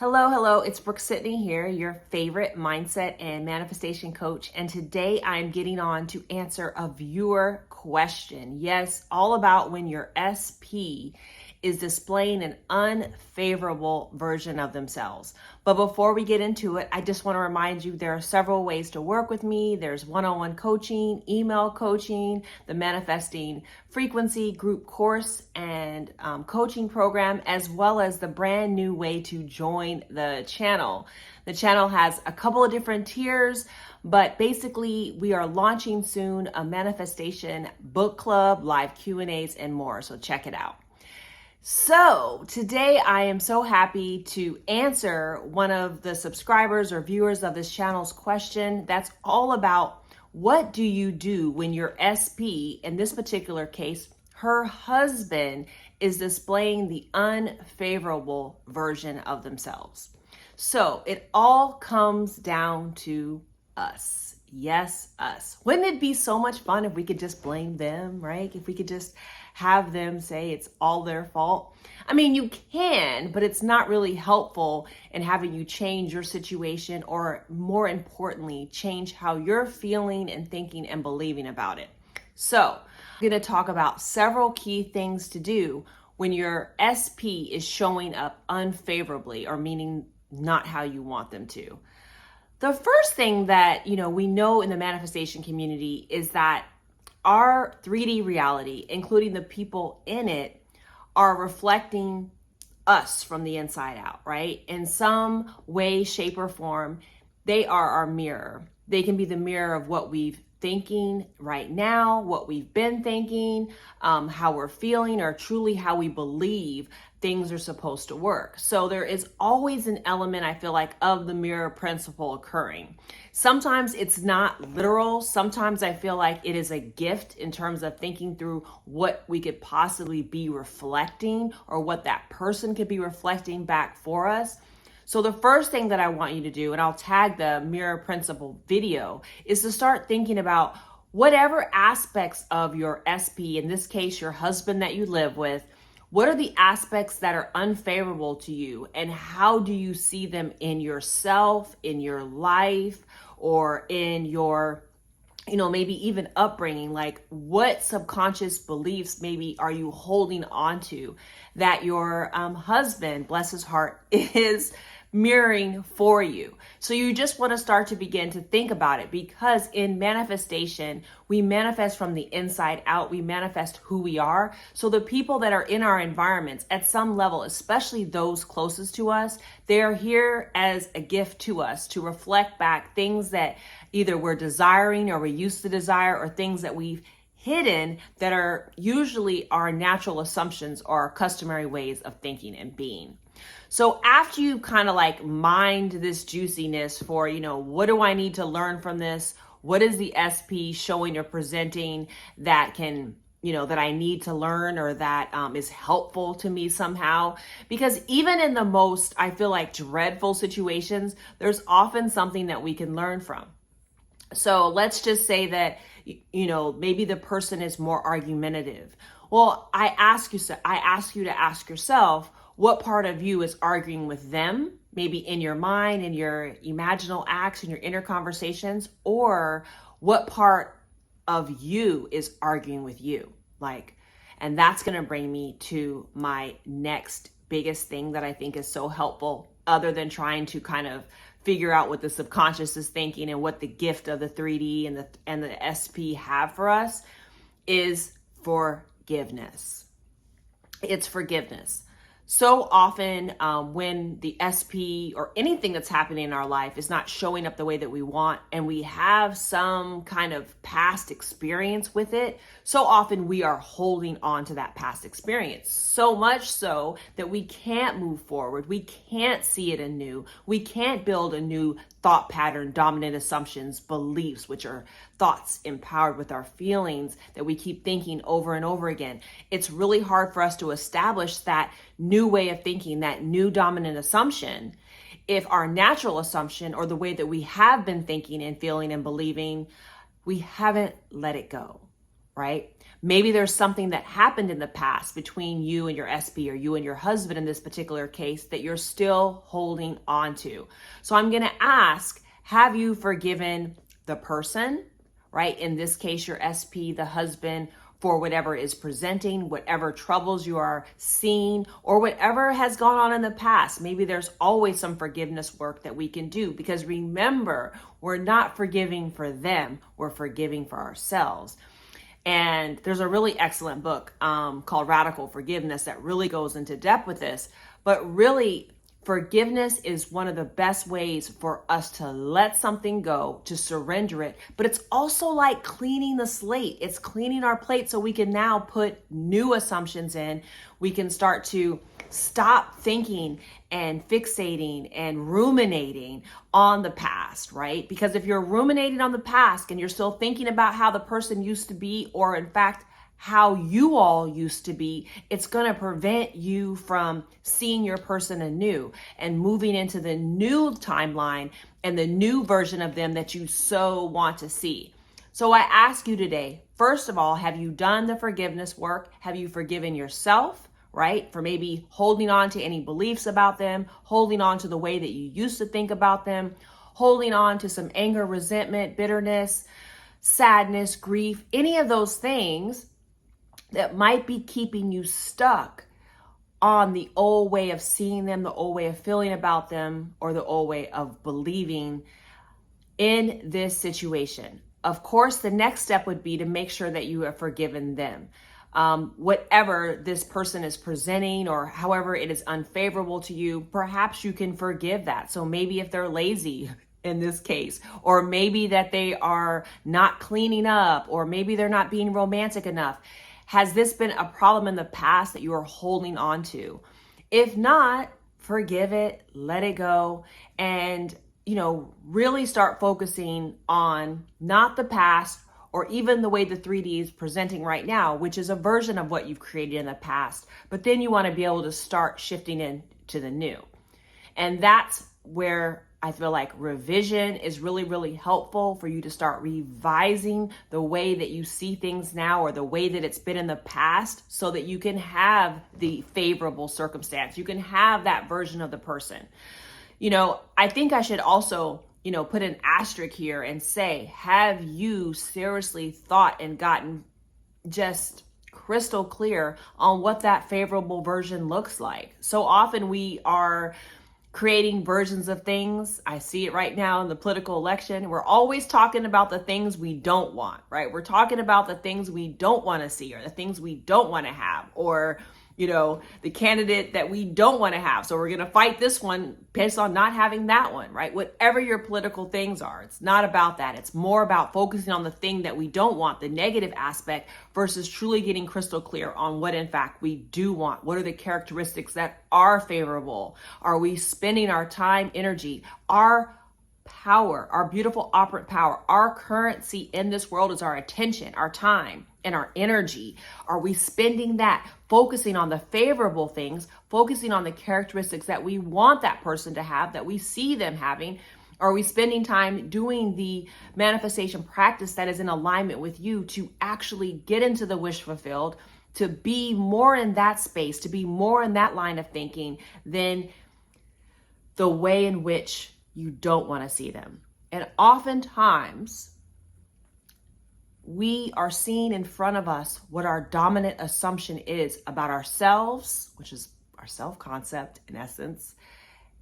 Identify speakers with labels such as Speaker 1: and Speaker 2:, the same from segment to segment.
Speaker 1: Hello, it's Brooke-Sidney here, your favorite mindset and manifestation coach. And today I'm getting on to answer a viewer question. Yes, all about when your SP is displaying an unfavorable version of themselves. But before we get into it, I just want to remind you there are several ways to work with me. There's one-on-one coaching, email coaching, the Manifesting Frequency group course and coaching program, as well as the brand new way to join the channel. The channel has a couple of different tiers, but basically we are launching soon a manifestation book club, live Q&As, and more. So check it out. So today I am so happy to answer one of the subscribers or viewers of this channel's question. That's all about what do you do when your SP, in this particular case, her husband, is displaying the unfavorable version of themselves. So it all comes down to us. Yes, us. Wouldn't it be so much fun if we could just blame them, right? If we could just have them say it's all their fault. I mean, you can, but it's not really helpful in having you change your situation, or more importantly, change how you're feeling and thinking and believing about it. So I'm going to talk about several key things to do when your SP is showing up unfavorably, or meaning not how you want them to. The first thing that, we know in the manifestation community is that our 3D reality, including the people in it, are reflecting us from the inside out, right? In some way, shape, or form, they are our mirror. They can be the mirror of what we've thinking right now, what we've been thinking, how we're feeling, or truly how we believe things are supposed to work. So there is always an element, I feel like, of the mirror principle occurring. Sometimes it's not literal. Sometimes I feel like it is a gift in terms of thinking through what we could possibly be reflecting, or what that person could be reflecting back for us. So the first thing that I want you to do, and I'll tag the mirror principle video, is to start thinking about whatever aspects of your SP, in this case, your husband that you live with, what are the aspects that are unfavorable to you, and how do you see them in yourself, in your life, or in your, maybe even upbringing? Like, what subconscious beliefs maybe are you holding on to that your husband, bless his heart, is mirroring for you? So you just want to start to begin to think about it, because in manifestation, we manifest from the inside out. We manifest who we are. So the people that are in our environments at some level, especially those closest to us, they are here as a gift to us to reflect back things that either we're desiring or we used to desire, or things that we've hidden that are usually our natural assumptions or our customary ways of thinking and being. So after you kind of like mined this juiciness for, what do I need to learn from this? What is the SP showing or presenting that can, that I need to learn, or that is helpful to me somehow? Because even in the most, I feel like, dreadful situations, there's often something that we can learn from. So let's just say that, maybe the person is more argumentative. Well, I ask you to ask yourself, what part of you is arguing with them? Maybe in your mind, in your imaginal acts, in your inner conversations, or what part of you is arguing with you? And that's going to bring me to my next biggest thing that I think is so helpful, other than trying to kind of figure out what the subconscious is thinking and what the gift of the 3D and the SP have for us, is forgiveness. It's forgiveness. So often when the SP or anything that's happening in our life is not showing up the way that we want, and we have some kind of past experience with it, so often we are holding on to that past experience. So much so that we can't move forward. We can't see it anew. We can't build a new thought pattern, dominant assumptions, beliefs, which are thoughts empowered with our feelings that we keep thinking over and over again. It's really hard for us to establish that new way of thinking, that new dominant assumption, if our natural assumption, or the way that we have been thinking and feeling and believing, we haven't let it go, right? Maybe there's something that happened in the past between you and your SP, or you and your husband in this particular case, that you're still holding on to. So I'm going to ask, have you forgiven the person, right? In this case, your SP, the husband, for whatever is presenting, whatever troubles you are seeing, or whatever has gone on in the past. Maybe there's always some forgiveness work that we can do, because remember, we're not forgiving for them, we're forgiving for ourselves. And there's a really excellent book called Radical Forgiveness that really goes into depth with this. But really, forgiveness is one of the best ways for us to let something go, to surrender it. But it's also like cleaning the slate. It's cleaning our plate so we can now put new assumptions in. We can start to stop thinking and fixating and ruminating on the past, right? Because if you're ruminating on the past and you're still thinking about how the person used to be, or in fact, how you all used to be, it's going to prevent you from seeing your person anew and moving into the new timeline and the new version of them that you so want to see. So I ask you today, first of all, have you done the forgiveness work? Have you forgiven yourself, right? For maybe holding on to any beliefs about them, holding on to the way that you used to think about them, holding on to some anger, resentment, bitterness, sadness, grief, any of those things that might be keeping you stuck on the old way of seeing them, the old way of feeling about them, or the old way of believing in this situation. Of course, the next step would be to make sure that you have forgiven them. Whatever this person is presenting, or however it is unfavorable to you, perhaps you can forgive that. So maybe if they're lazy in this case, or maybe that they are not cleaning up, or maybe they're not being romantic enough. Has this been a problem in the past that you are holding on to? If not, forgive it, let it go, and really start focusing on not the past, or even the way the 3D is presenting right now, which is a version of what you've created in the past. But then you want to be able to start shifting into the new. And that's where I feel like revision is really, really helpful, for you to start revising the way that you see things now, or the way that it's been in the past, so that you can have the favorable circumstance. You can have that version of the person. I think I should also, put an asterisk here and say, have you seriously thought and gotten just crystal clear on what that favorable version looks like? So often we are creating versions of things. I see it right now in the political election. We're always talking about the things we don't want, right? We're talking about the things we don't want to see, or the things we don't want to have, or the candidate that we don't want to have. So we're going to fight this one based on not having that one, right? Whatever your political things are, it's not about that. It's more about focusing on the thing that we don't want, the negative aspect, versus truly getting crystal clear on what in fact we do want. What are the characteristics that are favorable? Are we spending our time, energy, our power, our beautiful operant power, our currency in this world is our attention, our time, and our energy? Are we spending that focusing on the favorable things, focusing on the characteristics that we want that person to have, that we see them having? Are we spending time doing the manifestation practice that is in alignment with you, to actually get into the wish fulfilled, to be more in that space, to be more in that line of thinking than the way in which you don't want to see them? And oftentimes, we are seeing in front of us what our dominant assumption is about ourselves, which is our self-concept in essence,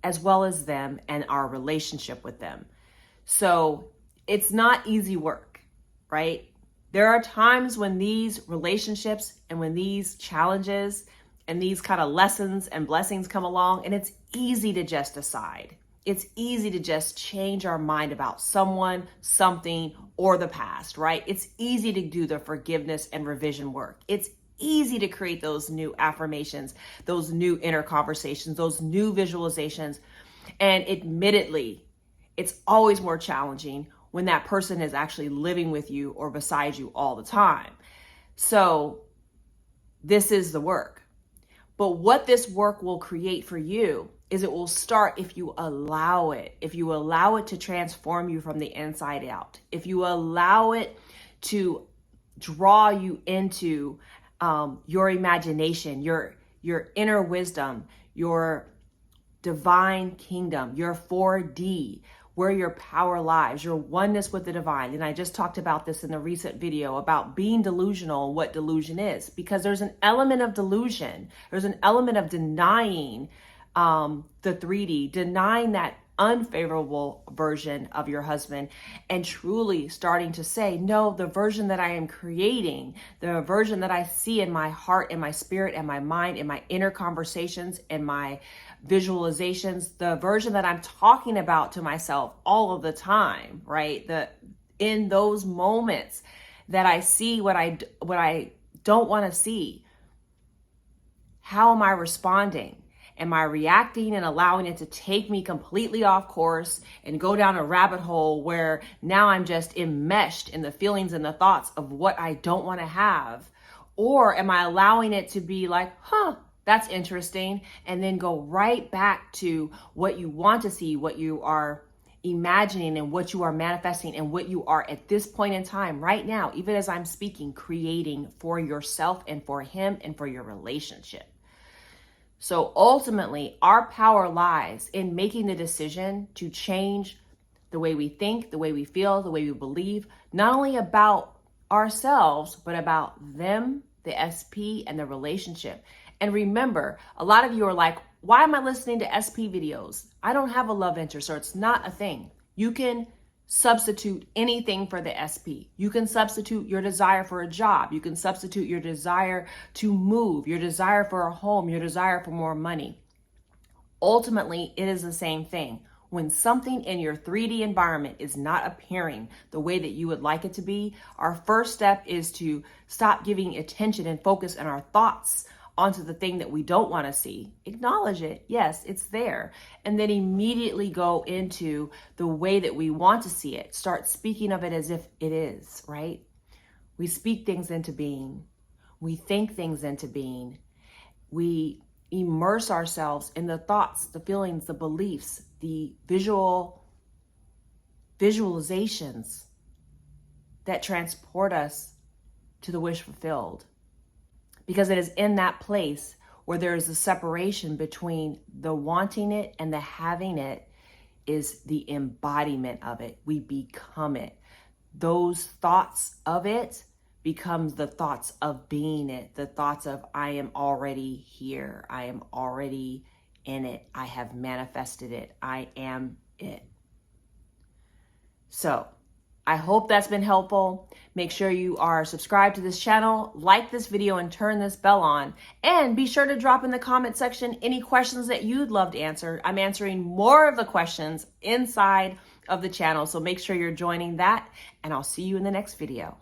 Speaker 1: as well as them and our relationship with them. So it's not easy work, right? There are times when these relationships and when these challenges and these kind of lessons and blessings come along, and it's easy to just decide. It's easy to just change our mind about someone, something, or the past, right? It's easy to do the forgiveness and revision work. It's easy to create those new affirmations, those new inner conversations, those new visualizations. And admittedly, it's always more challenging when that person is actually living with you or beside you all the time. So this is the work. But what this work will create for you is it will start if you allow it. If you allow it to transform you from the inside out. If you allow it to draw you into your imagination, your inner wisdom, your divine kingdom, your 4D, where your power lies, your oneness with the divine. And I just talked about this in the recent video about being delusional and what delusion is, because there's an element of delusion. There's an element of denying the 3D, denying that unfavorable version of your husband, and truly starting to say, no, the version that I am creating, the version that I see in my heart, in my spirit, and my mind, in my inner conversations, in my visualizations, the version that I'm talking about to myself all of the time, right? In those moments that I see what I don't want to see, how am I responding? Am I reacting and allowing it to take me completely off course and go down a rabbit hole where now I'm just enmeshed in the feelings and the thoughts of what I don't want to have? Or am I allowing it to be like, that's interesting, and then go right back to what you want to see, what you are imagining, and what you are manifesting, and what you are at this point in time, right now, even as I'm speaking, creating for yourself and for him and for your relationship. So ultimately, our power lies in making the decision to change the way we think, the way we feel, the way we believe, not only about ourselves, but about them, the SP, and the relationship. And remember, a lot of you are like, why am I listening to SP videos? I don't have a love interest, or it's not a thing. You can substitute anything for the SP. You can substitute your desire for a job. You can substitute your desire to move, your desire for a home, your desire for more money. Ultimately, it is the same thing. When something in your 3D environment is not appearing the way that you would like it to be, our first step is to stop giving attention and focus on our thoughts onto the thing that we don't want to see. Acknowledge it. Yes, it's there. And then immediately go into the way that we want to see it. Start speaking of it as if it is, right? We speak things into being. We think things into being. We immerse ourselves in the thoughts, the feelings, the beliefs, the visualizations that transport us to the wish fulfilled. Because it is in that place where there is a separation between the wanting it and the having it is the embodiment of it. We become it. Those thoughts of it becomes the thoughts of being it, the thoughts of I am already here. I am already in it. I have manifested it. I am it. So I hope that's been helpful. Make sure you are subscribed to this channel, like this video, and turn this bell on. And be sure to drop in the comment section any questions that you'd love to answer. I'm answering more of the questions inside of the channel, so make sure you're joining that, and I'll see you in the next video.